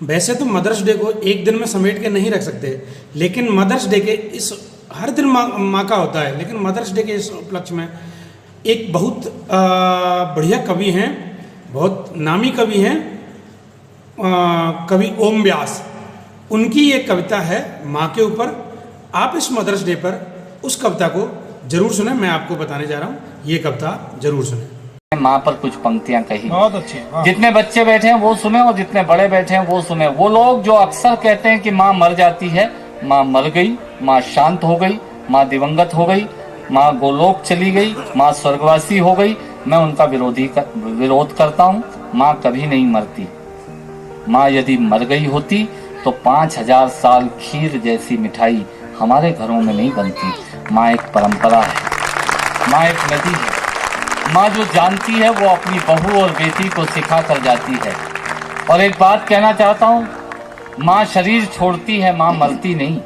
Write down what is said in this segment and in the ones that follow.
वैसे तो mother's day को एक दिन में समेट के नहीं रख सकते, लेकिन मदर्स डे के इस हर दिन माँ का होता है, लेकिन मदर्स डे के इस उपलक्ष्य में एक बहुत बढ़िया कवि हैं, बहुत नामी कवि हैं, कवि ओम व्यास, उनकी एक कविता है माँ के ऊपर। आप इस मदर्स डे पर उस कविता को जरूर सुने। मैं आपको बताने जा रहा हूँ, ये कविता जरूर सुने। माँ पर कुछ पंक्तियां कही, बहुत अच्छी। जितने बच्चे बैठे हैं वो सुने और जितने बड़े बैठे हैं वो सुने। वो लोग जो अक्सर कहते हैं कि माँ मर जाती है, माँ मर गई, माँ शांत हो गई, माँ दिवंगत हो गई, माँ गोलोक चली गई, माँ स्वर्गवासी हो गई, मैं उनका विरोध करता हूँ। माँ कभी नहीं मरती। माँ यदि मर गई होती तो 5000 साल खीर जैसी मिठाई हमारे घरों में नहीं बनती। माँ एक परंपरा है, माँ एक नदी है। माँ जो जानती है वो अपनी बहू और बेटी को सिखा कर जाती है। और एक बात कहना चाहता हूँ, माँ शरीर छोड़ती है, माँ मरती नहीं।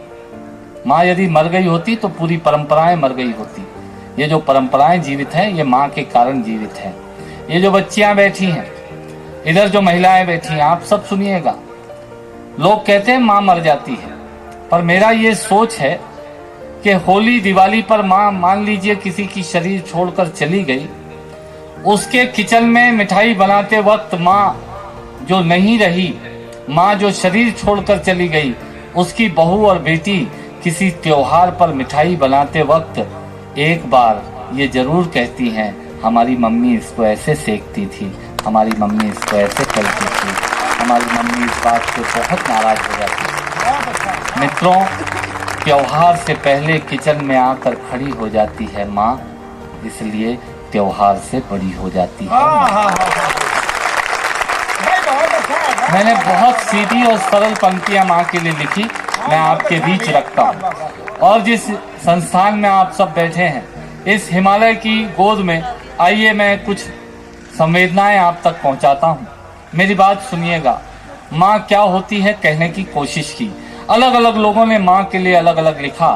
माँ यदि मर गई होती तो पूरी परंपराएं मर गई होती। ये जो परंपराएं जीवित हैं ये माँ के कारण जीवित हैं। ये जो बच्चियां बैठी हैं, इधर जो महिलाएं बैठी हैं, आप सब सुनिएगा। लोग कहते हैं माँ मर जाती है, पर मेरा ये सोच है कि होली दिवाली पर माँ मान लीजिए किसी की शरीर छोड़कर चली गई, उसके किचन में मिठाई बनाते वक्त माँ जो नहीं रही, माँ जो शरीर छोड़कर चली गई, उसकी बहू और बेटी किसी त्योहार पर मिठाई बनाते वक्त एक बार ये जरूर कहती हैं, हमारी मम्मी इसको ऐसे सेकती थी, हमारी मम्मी इसको ऐसे करती थी, हमारी मम्मी इस बात से बहुत नाराज हो जाती थी। मित्रों, त्योहार से पहले किचन में आकर खड़ी हो जाती है माँ, इसलिए त्योहार से बड़ी हो जाती है। मैंने बहुत सीधी और सरल पंक्तियां माँ के लिए लिखी, मैं आपके बीच रखता हूँ। और जिस संस्थान में आप सब बैठे हैं, इस हिमालय की गोद में, आइए मैं कुछ संवेदनाएं आप तक पहुंचाता हूँ। मेरी बात सुनिएगा। माँ क्या होती है कहने की कोशिश की। अलग अलग लोगों ने माँ के लिए अलग अलग लिखा।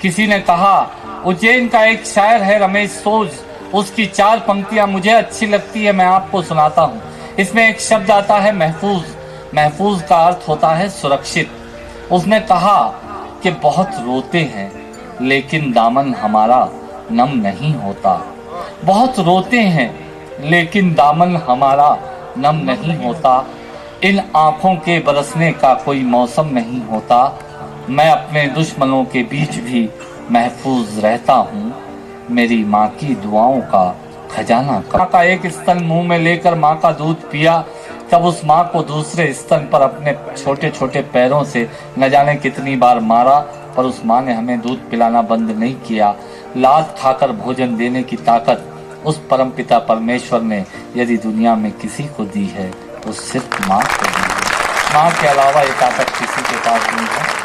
किसी ने कहा, उज्जैन का एक शायर है रमेश सोज, उसकी 4 पंक्तियां मुझे अच्छी लगती है, मैं आपको सुनाता हूँ। इसमें एक शब्द आता है महफूज। महफूज का अर्थ होता है सुरक्षित। उसने कहा कि बहुत रोते हैं लेकिन दामन हमारा नम नहीं होता। बहुत रोते हैं लेकिन दामन हमारा नम नहीं होता। इन आंखों के बरसने का कोई मौसम नहीं होता। मैं अपने दुश्मनों के बीच भी महफूज रहता हूँ। मेरी माँ की दुआओं का खजाना। माँ का एक स्तन मुंह में लेकर माँ का दूध पिया, तब उस माँ को दूसरे स्तन पर अपने छोटे छोटे पैरों से न जाने कितनी बार मारा, पर उस माँ ने हमें दूध पिलाना बंद नहीं किया। लात खाकर भोजन देने की ताकत उस परमपिता परमेश्वर ने यदि दुनिया में किसी को दी है तो सिर्फ माँ को दी है। माँ के अलावा ये ताकत किसी के पास नहीं है।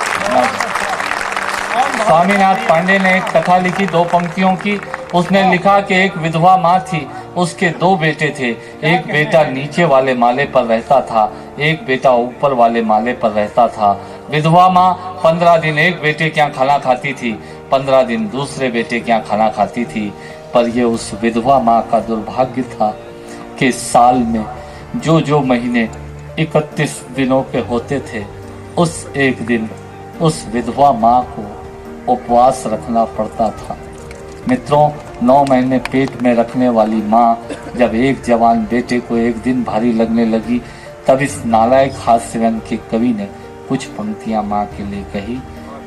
स्वामीनाथ पांडे ने एक कथा लिखी 2 पंक्तियों की। उसने लिखा कि एक विधवा माँ थी, उसके 2 बेटे थे। एक बेटा नीचे वाले माले पर रहता था, एक बेटा ऊपर वाले माले पर रहता था। विधवा माँ 15 दिन एक बेटे के यहाँ खाना खाती थी, 15 दिन दूसरे बेटे के यहाँ खाना खाती थी। पर ये उस विधवा माँ का दुर्भाग्य था कि साल में जो महीने 31 दिनों के होते थे, उस एक दिन उस विधवा माँ को उपवास रखना पड़ता था। मित्रों, 9 महीने पेट में रखने वाली माँ जब एक जवान बेटे को एक दिन भारी लगने लगी, तब इस नालायक हास्य व्यंग के कवि ने कुछ पंक्तियां माँ के लिए कही।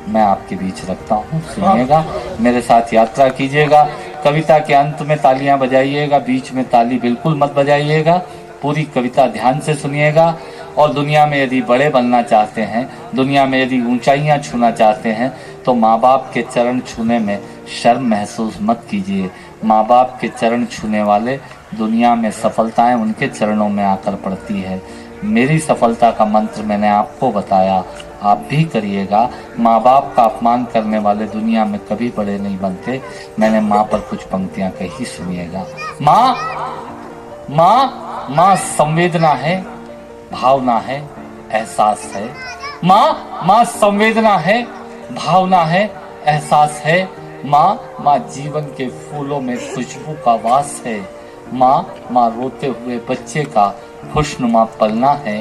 मैं आपके बीच रखता हूँ, सुनिएगा, मेरे साथ यात्रा कीजिएगा। कविता के अंत में तालियां बजाइएगा, बीच में ताली बिल्कुल मत बजाइएगा। पूरी कविता ध्यान से सुनिएगा। और दुनिया में यदि बड़े बनना चाहते हैं, दुनिया में यदि ऊंचाइयां छूना चाहते हैं, तो माँ बाप के चरण छूने में शर्म महसूस मत कीजिए। माँ बाप के चरण छूने वाले दुनिया में सफलताएं उनके चरणों में आकर पड़ती है। मेरी सफलता का मंत्र मैंने आपको बताया, आप भी करिएगा। माँ बाप का अपमान करने वाले दुनिया में कभी बड़े नहीं बनते। मैंने माँ पर कुछ पंक्तियां कही, सुनिएगा। माँ माँ माँ संवेदना है, भावना है, एहसास है। माँ संवेदना है, भावना है, एहसास है। माँ जीवन के फूलों में खुशबू का वास है। माँ रोते हुए बच्चे का खुशनुमा पलना है।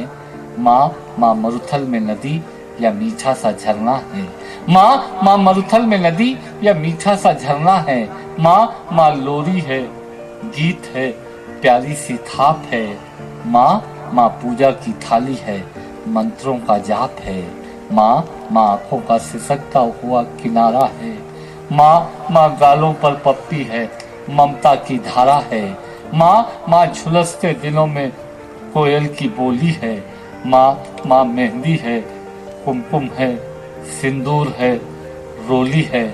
माँ मरुथल में नदी या मीठा सा झरना है। माँ मरुथल में नदी या मीठा सा झरना है। माँ लोरी है, गीत है, प्यारी सी थाप है। माँ पूजा की थाली है, मंत्रों का जाप है। माँ आंखों का सिसकता हुआ किनारा है। माँ गालों पर पप्पी है, ममता की धारा है। माँ झुलसते दिनों में कोयल की बोली है। माँ मेहंदी है, कुमकुम है, सिंदूर है, रोली है।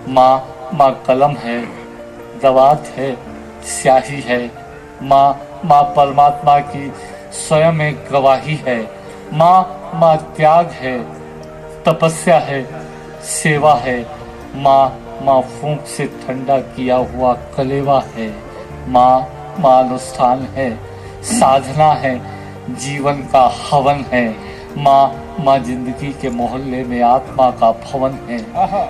माँ कलम है, दवात है, स्याही है। माँ परमात्मा की स्वयं एक गवाही है। माँ त्याग है, तपस्या है, सेवा है। माँ फूंक से ठंडा किया हुआ कलेवा है। माँ अनुष्ठान है, साधना है, जीवन का हवन है। माँ जिंदगी के मोहल्ले में आत्मा का भवन है।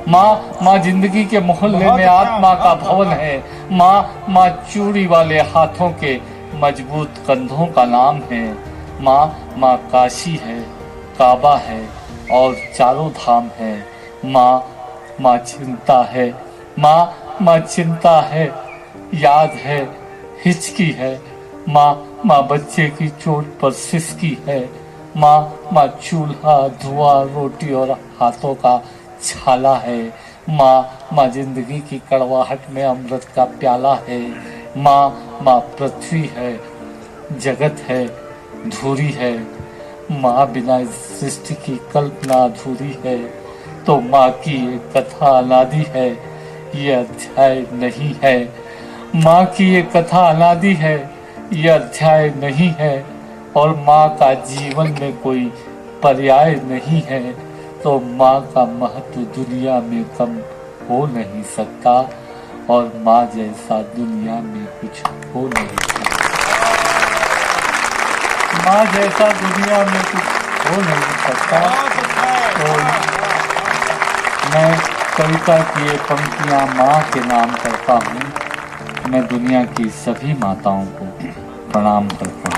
माँ जिंदगी के मोहल्ले में आत्मा का भवन है। माँ चूड़ी वाले हाथों के मजबूत कंधों का नाम है। माँ काशी है, काबा है और चारों धाम है। माँ चिंता है, माँ चिंता है, याद है, हिचकी है। माँ बच्चे की चोट पर सिसकी है। माँ चूल्हा, धुआं, रोटी और हाथों का छाला है। माँ जिंदगी की कड़वाहट में अमृत का प्याला है। माँ पृथ्वी है, जगत है, धूरी है। माँ बिना इस सृष्टि की कल्पना अधूरी है। तो माँ की ये कथा अनादि है, ये अध्याय नहीं है। माँ की ये कथा अनादि है, ये अध्याय नहीं है। और माँ का जीवन में कोई पर्याय नहीं है। तो माँ का महत्व दुनिया में कम हो नहीं सकता और माँ जैसा दुनिया में कुछ हो नहीं सकता। माँ जैसा दुनिया में कुछ हो नहीं सकता। तो मैं कविता की ये पंक्तियाँ माँ के नाम करता हूँ। मैं दुनिया की सभी माताओं को प्रणाम करता हूँ।